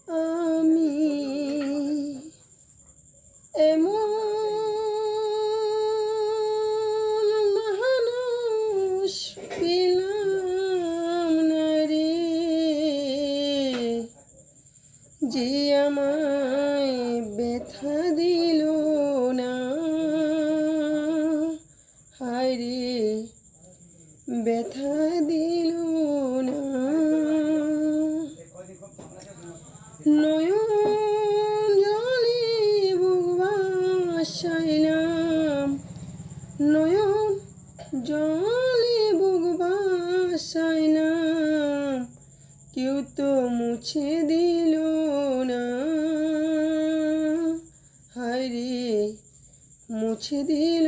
আমি এমন মানুষ পেলাম না রে, যে আমায় ব্যথা দিল না। হায় রে, ব্যথা দিল না। নয়ন জলে বুক ভাসাইলাম, নয়ন জলে বুক ভাসাইলাম, কেউ তো মুছে দিল না। হায় রে, মুছে দিল